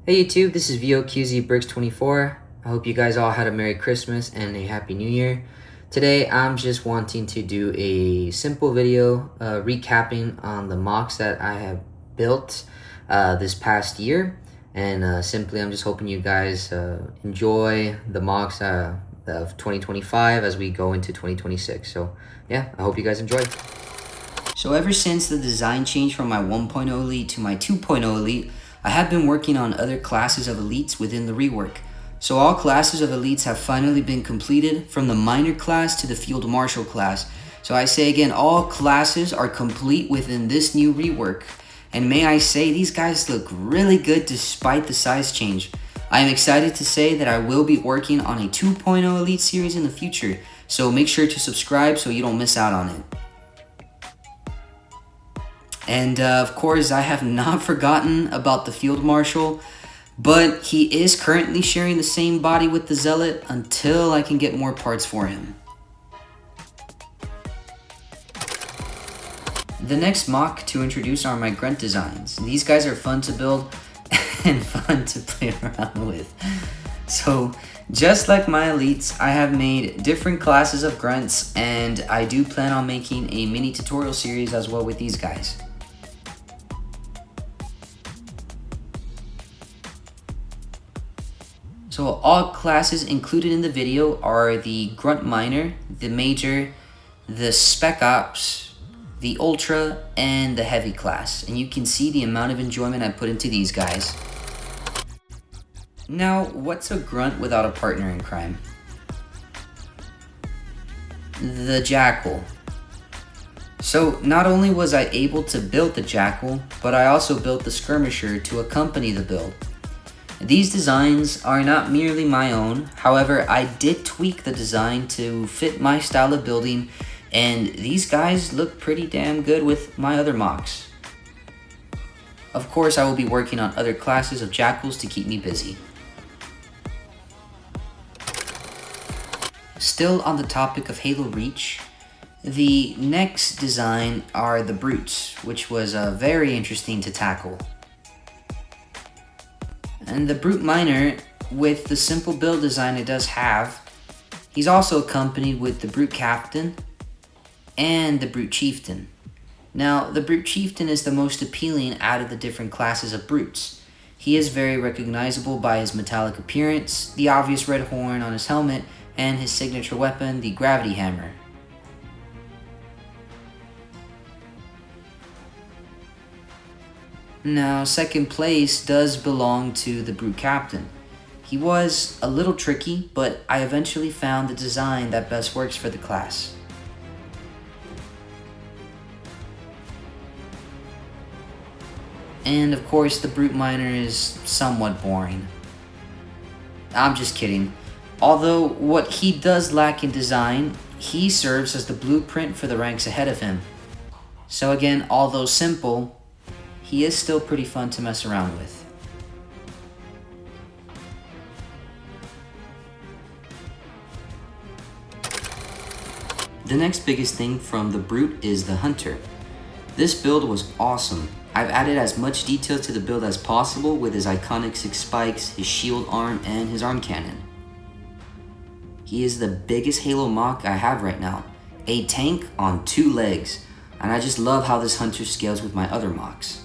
Hey YouTube, this is VOQZ Bricks 24. I hope you guys all had a Merry Christmas and a Happy New Year. Today I'm just wanting to do a simple video recapping on the MOCs that I have built this past year. And simply I'm just hoping you guys enjoy the MOCs of 2025 as we go into 2026. So yeah, I hope you guys enjoy. So ever since the design change from my 1.0 Elite to my 2.0 Elite, I have been working on other classes of elites within the rework. So all classes of elites have finally been completed, from the miner class to the field marshal class. So I say again, all classes are complete within this new rework. And may I say, these guys look really good despite the size change. I am excited to say that I will be working on a 2.0 Elite series in the future. So make sure to subscribe so you don't miss out on it. And of course, I have not forgotten about the Field Marshal, but he is currently sharing the same body with the Zealot until I can get more parts for him. The next MOC to introduce are my Grunt designs. These guys are fun to build and fun to play around with. So, just like my elites, I have made different classes of Grunts, and I do plan on making a mini tutorial series as well with these guys. So all classes included in the video are the Grunt Miner, the Major, the Spec Ops, the Ultra, and the Heavy class. And you can see the amount of enjoyment I put into these guys. Now, what's a Grunt without a partner in crime? The Jackal. So not only was I able to build the Jackal, but I also built the Skirmisher to accompany the build. These designs are not merely my own, however, I did tweak the design to fit my style of building, and these guys look pretty damn good with my other MOCs. Of course, I will be working on other classes of Jackals to keep me busy. Still on the topic of Halo Reach, the next design are the Brutes, which was very interesting to tackle. And the Brute Miner, with the simple build design it does have, he's also accompanied with the Brute Captain and the Brute Chieftain. Now, the Brute Chieftain is the most appealing out of the different classes of Brutes. He is very recognizable by his metallic appearance, the obvious red horn on his helmet, and his signature weapon, the Gravity Hammer. Now, second place does belong to the Brute Captain. He was a little tricky, but I eventually found the design that best works for the class. And of course, the Brute Miner is somewhat boring. I'm just kidding. Although what he does lack in design, he serves as the blueprint for the ranks ahead of him. So again, although simple, he is still pretty fun to mess around with. The next biggest thing from the Brute is the Hunter. This build was awesome. I've added as much detail to the build as possible with his iconic 6 spikes, his shield arm, and his arm cannon. He is the biggest Halo MOC I have right now. A tank on 2 legs, and I just love how this Hunter scales with my other MOCs.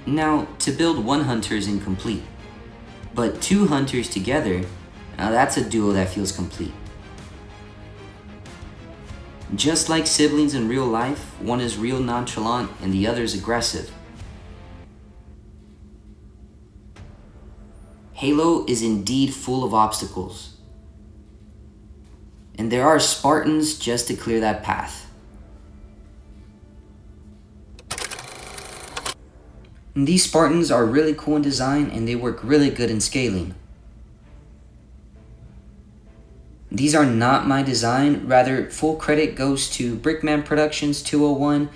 Now, to build 1 Hunter is incomplete, but 2 Hunters together, now that's a duo that feels complete. Just like siblings in real life, one is real nonchalant and the other is aggressive. Halo is indeed full of obstacles, and there are Spartans just to clear that path. These Spartans are really cool in design and they work really good in scaling. These are not my design, rather full credit goes to Brickman Productions 201,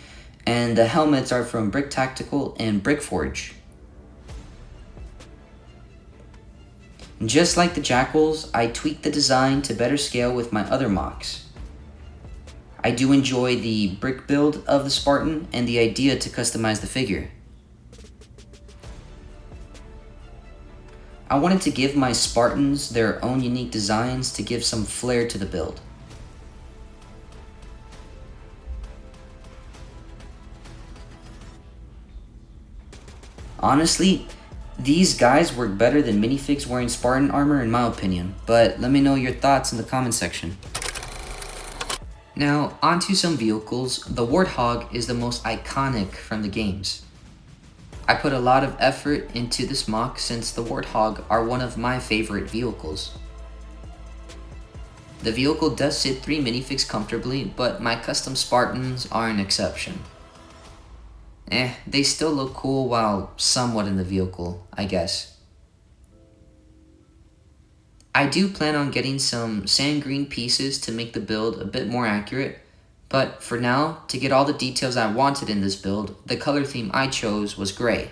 and the helmets are from Brick Tactical and Brick Forge. Just like the Jackals, I tweaked the design to better scale with my other MOCs. I do enjoy the brick build of the Spartan and the idea to customize the figure. I wanted to give my Spartans their own unique designs to give some flair to the build. Honestly, these guys work better than minifigs wearing Spartan armor in my opinion, but let me know your thoughts in the comment section. Now, onto some vehicles. The Warthog is the most iconic from the games. I put a lot of effort into this MOC since the Warthog are one of my favorite vehicles. The vehicle does sit 3 minifigs comfortably, but my custom Spartans are an exception. They still look cool while somewhat in the vehicle, I guess. I do plan on getting some sand green pieces to make the build a bit more accurate, but for now, to get all the details I wanted in this build, the color theme I chose was gray.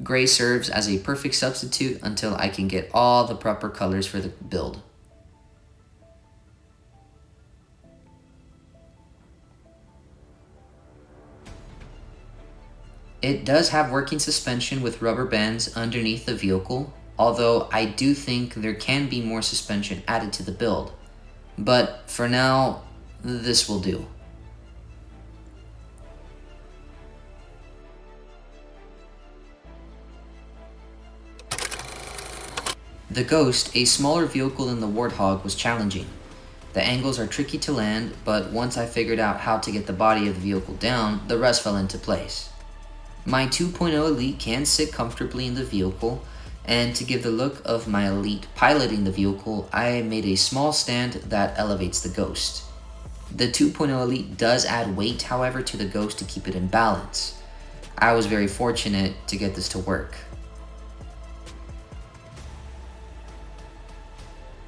Gray serves as a perfect substitute until I can get all the proper colors for the build. It does have working suspension with rubber bands underneath the vehicle, although I do think there can be more suspension added to the build. But for now, this will do. The Ghost, a smaller vehicle than the Warthog, was challenging. The angles are tricky to land, but once I figured out how to get the body of the vehicle down, the rest fell into place. My 2.0 Elite can sit comfortably in the vehicle, and to give the look of my Elite piloting the vehicle, I made a small stand that elevates the Ghost. The 2.0 Elite does add weight, however, to the Ghost to keep it in balance. I was very fortunate to get this to work.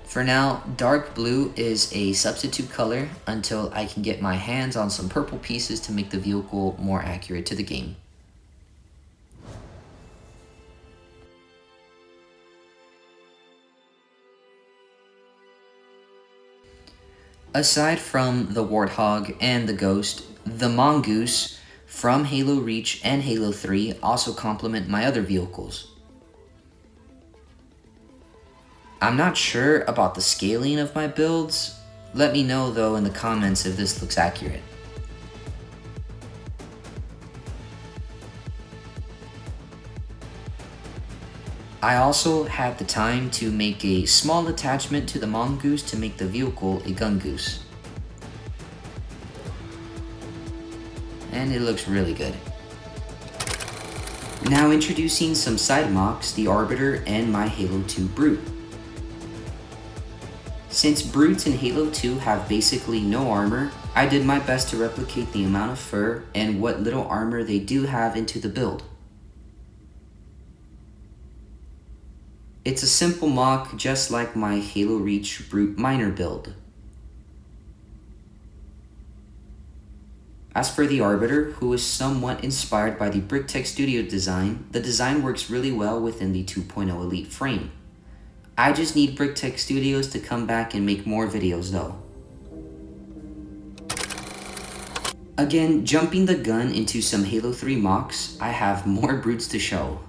For now, dark blue is a substitute color until I can get my hands on some purple pieces to make the vehicle more accurate to the game. Aside from the Warthog and the Ghost, the Mongoose from Halo Reach and Halo 3 also complement my other vehicles. I'm not sure about the scaling of my builds. Let me know though in the comments if this looks accurate. I also had the time to make a small attachment to the Mongoose to make the vehicle a gun goose. And it looks really good. Now introducing some side MOCs, the Arbiter and my Halo 2 Brute. Since Brutes in Halo 2 have basically no armor, I did my best to replicate the amount of fur and what little armor they do have into the build. It's a simple MOC just like my Halo Reach Brute Miner build. As for the Arbiter, who is somewhat inspired by the BrickTech Studio design, the design works really well within the 2.0 Elite frame. I just need BrickTech Studios to come back and make more videos though. Again, jumping the gun into some Halo 3 MOCs, I have more Brutes to show.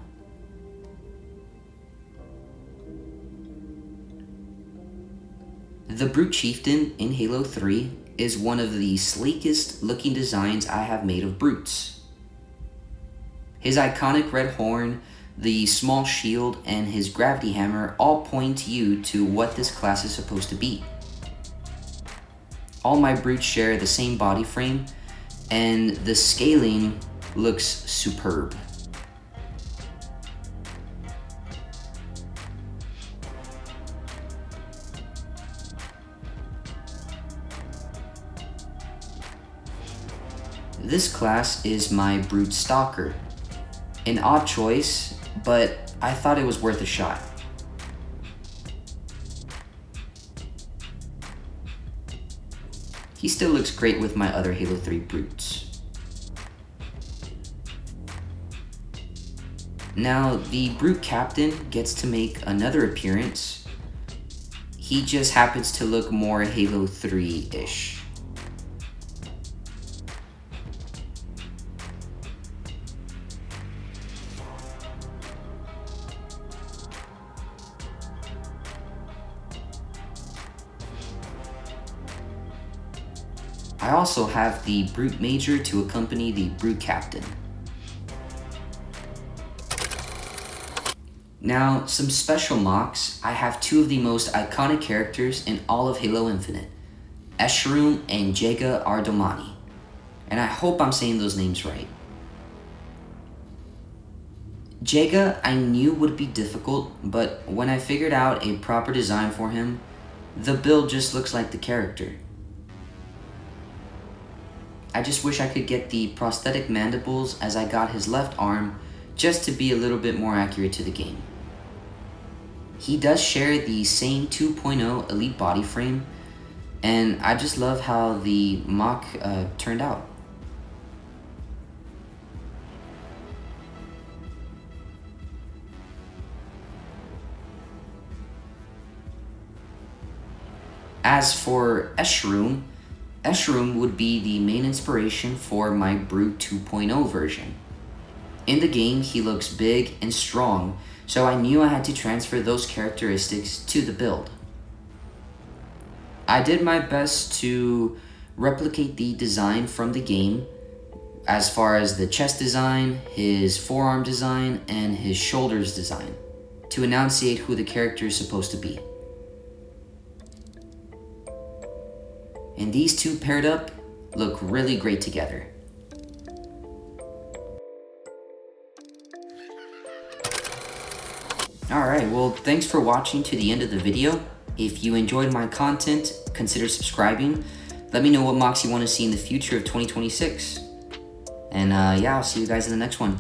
The Brute Chieftain in Halo 3 is one of the sleekest looking designs I have made of Brutes. His iconic red horn, the small shield, and his gravity hammer all point you to what this class is supposed to be. All my Brutes share the same body frame, and the scaling looks superb. This class is my Brute Stalker. An odd choice, but I thought it was worth a shot. He still looks great with my other Halo 3 Brutes. Now, the Brute Captain gets to make another appearance. He just happens to look more Halo 3-ish. I also have the Brute Major to accompany the Brute Captain. Now, some special MOCs. I have two of the most iconic characters in all of Halo Infinite, Escharum and Jackal. And I hope I'm saying those names right. Jaga I knew would be difficult, but when I figured out a proper design for him, the build just looks like the character. I just wish I could get the prosthetic mandibles as I got his left arm just to be a little bit more accurate to the game. He does share the same 2.0 Elite body frame, and I just love how the MOC turned out. As for Escharum, Escharum would be the main inspiration for my Brute 2.0 version. In the game, he looks big and strong, so I knew I had to transfer those characteristics to the build. I did my best to replicate the design from the game, as far as the chest design, his forearm design, and his shoulders design, to enunciate who the character is supposed to be. And these two paired up look really great together. Alright, well, thanks for watching to the end of the video. If you enjoyed my content, consider subscribing. Let me know what MOCs you want to see in the future of 2026. And yeah, I'll see you guys in the next one.